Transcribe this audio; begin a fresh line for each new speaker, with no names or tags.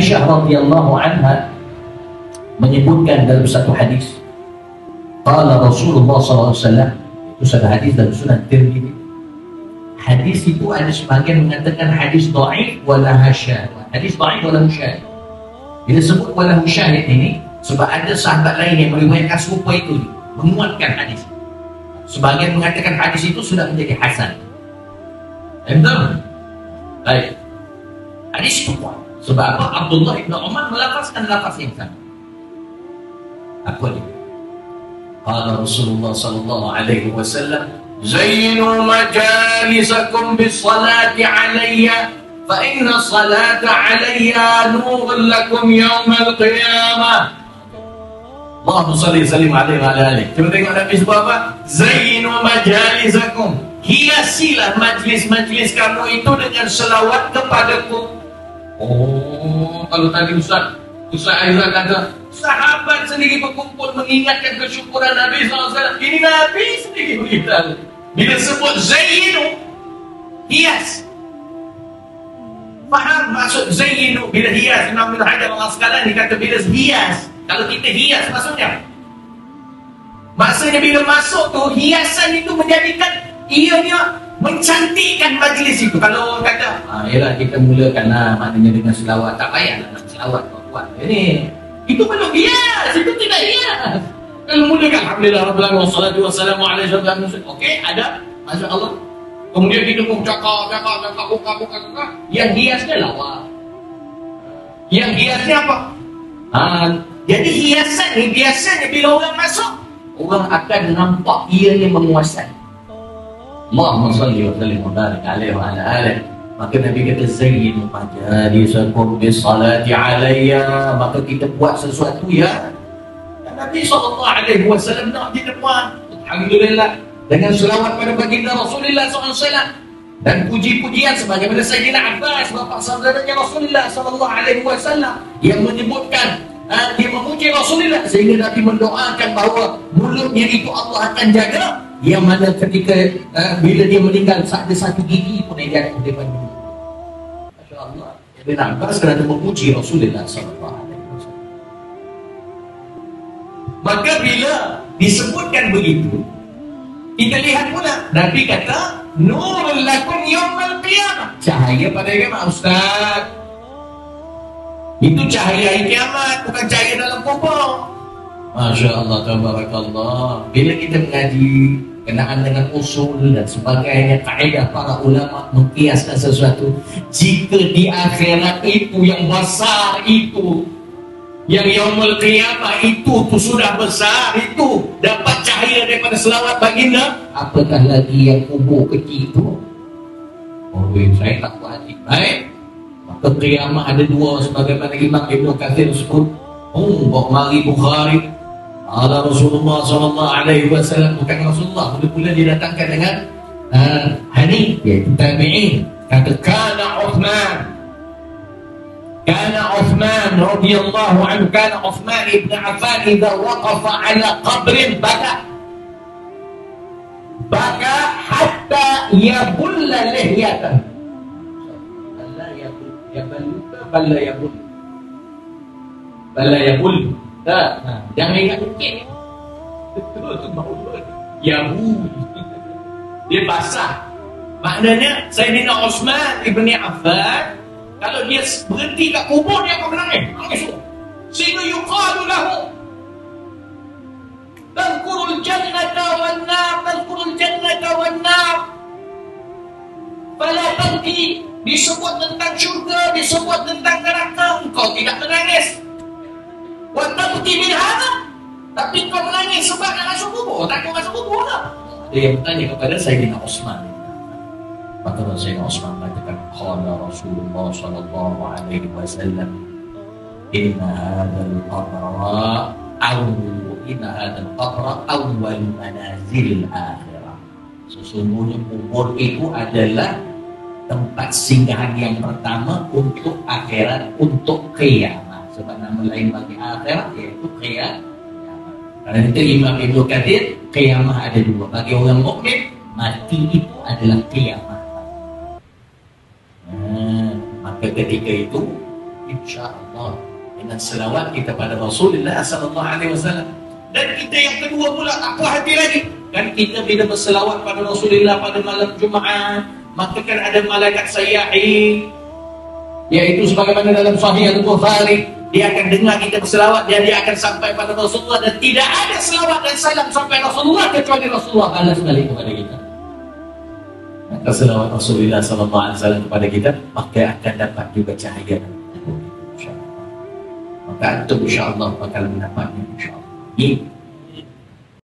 Aisyah radhiyallahu anha menyebutkan dalam satu hadis, qala Rasulullah SAW, itu satu hadis dalam Sunan Tirmidzi. Hadis itu ada sebagian mengatakan hadis dhaif wala syahid. Hadis dhaif wala syahid. Bila sebut wala syahid ini, sebab ada sahabat lain yang meriwayatkan serupa itu menguatkan hadis. Sebagian mengatakan hadis itu sudah menjadi hasan. Betul? Baik. Hadis itu kuat. Sebab apa? Abdullah ibn Umar melafazkan lafaz yang sama. Apa dia? Qala Rasulullah sallallahu alaihi wasallam, zayyinu majalisakum bis-salati alayya fa inna salata alayya nurun lakum yawmal qiyamah. Allahumma shalli sallim alaihi wa ala alihi. Kita tengok Nabi sebab apa? Zayyinu majalisakum, hiasilah majlis-majlis kamu itu dengan selawat kepadaku. Oh, kalau tadi Ustaz Aizah kata sahabat sendiri berkumpul mengingatkan kesyukuran Nabi SAW, ini Nabi sendiri beritahu. Bila sebut zayyinu, hias. Faham maksud zayyinu? Bila hias, Imam Ibn Hajar al-Asqalani kata bila hias, kalau kita hias maksudnya bila masuk tu, hiasan itu menjadikan ianya mencantikkan majlis itu. Kalau orang kata, yalah kita mulakan lah, maknanya dengan selawat, tak payahlah nak selawat kuat. Ini itu belum hias, itu tidak hias. Kalau mulakan alhamdulillah rabbil alamin wassalatu wassalamu ala asyrafil mursalin, okey, ada, masya-Allah. Kemudian kita pun cakap, buka. Yang hiasnya lawak. Yang hiasnya apa? Jadi hiasan ni biasanya bila orang masuk, orang akan nampak ianya menguasai. Allahumma salli wa sallim wa barik alaihi wa ala alihi. Maka Nabi kata zayyinu majalisakum bis-salati alayya. Maka kita buat sesuatu ya. Dan Nabi SAW nak kita buat, alhamdulillah, dengan selawat pada baginda Rasulullah SAW dan puji-pujian sebagaimana Sayyidina Abbas, bapa saudaranya Rasulullah SAW, yang menyebutkan dia memuji Rasulullah sehingga Nabi mendoakan bahawa mulutnya itu Allah akan jaga, yang mana ketika bila dia meninggal ada satu gigi pun yang jatuh daripada mulut. Masya Allah. Ibn Abbas kerana memuji Rasulullah SAW. Maka bila disebutkan begitu, kita lihat pula Nabi kata nurul lakum yawmal qiyamah, cahaya pada kiamat. Ustaz, itu cahaya hari kiamat, bukan cahaya dalam kubur. Masya Allah, tabarakallah. Bila kita mengaji kenaan dengan usul dan sebagainya, kaedah para ulama mengkiaskan sesuatu, jika di akhirat itu yang besar itu, yang yaumul qiyamah itu sudah besar, itu dapat cahaya daripada selawat baginda, apatah lagi yang kubur kecil itu. Oh, saya tak kuat. Baik, maka qiyamah ada dua sebagaimana Imam Ibn Katsir sebut. Bawa mari Bukhari, ala Rasulullah SAW, bukan Rasulullah, mula-mula didatangkan dengan hadis, iaitu tabi'in. Kata kana Uthman radhiyallahu anhu, kana Uthman ibn Affan idza waqafa ala qabrin baka hatta yabulla lihyatan. Bala yabul. Jangan ingat mungkin. Betul tu mahu. Yabul. Dia basah. Maknanya Sayyidina Uthman ibn Affan, kalau dia berhenti kat kubur, dia akan menangis. Sehingga yuqalu lahu tadhkurul jannata wan nar fala tanti. Disebut tentang syurga, disebut tentang neraka, engkau tidak menangis. Wa tabti min hadha, tapi kau menangis sebab nak masuk kubur, takut masuk kubur lah. Dia bertanya kepada Sayyidina Uthman. Maka Sayyidina Uthman katakan, qala Rasulullah sallallahu alaihi wasallam, inna hadzal qabra awwal manazil akhirah. Sesungguhnya kubur itu adalah tempat singgahan yang pertama untuk akhirat, untuk kiamat. Sebab nama lain bagi akhirat iaitu kiamat. Karena itu Imam Ibn Katsir, kiamat ada dua. Bagi orang mukmin, mati itu adalah kiamat. Maka ketika itu InsyaAllah dengan selawat kita pada Rasulullah SAW. Dan kita yang kedua pula, tak puas hati lagi. Kan kita bila berselawat pada Rasulullah pada malam Jumaat, maka kan ada malaikat sayyahi, yaitu sebagaimana dalam Sahih Al-Bukhari, dia akan dengar kita berselawat dan dia akan sampai pada Rasulullah, dan tidak ada selawat dan salam sampai Rasulullah kecuali Rasulullah balas balik kepada kita. Maka selawat Rasulullah SAW kepada kita, maka akan dapat juga cahaya. Maka antum insyaAllah bakal mendapatnya insyaAllah.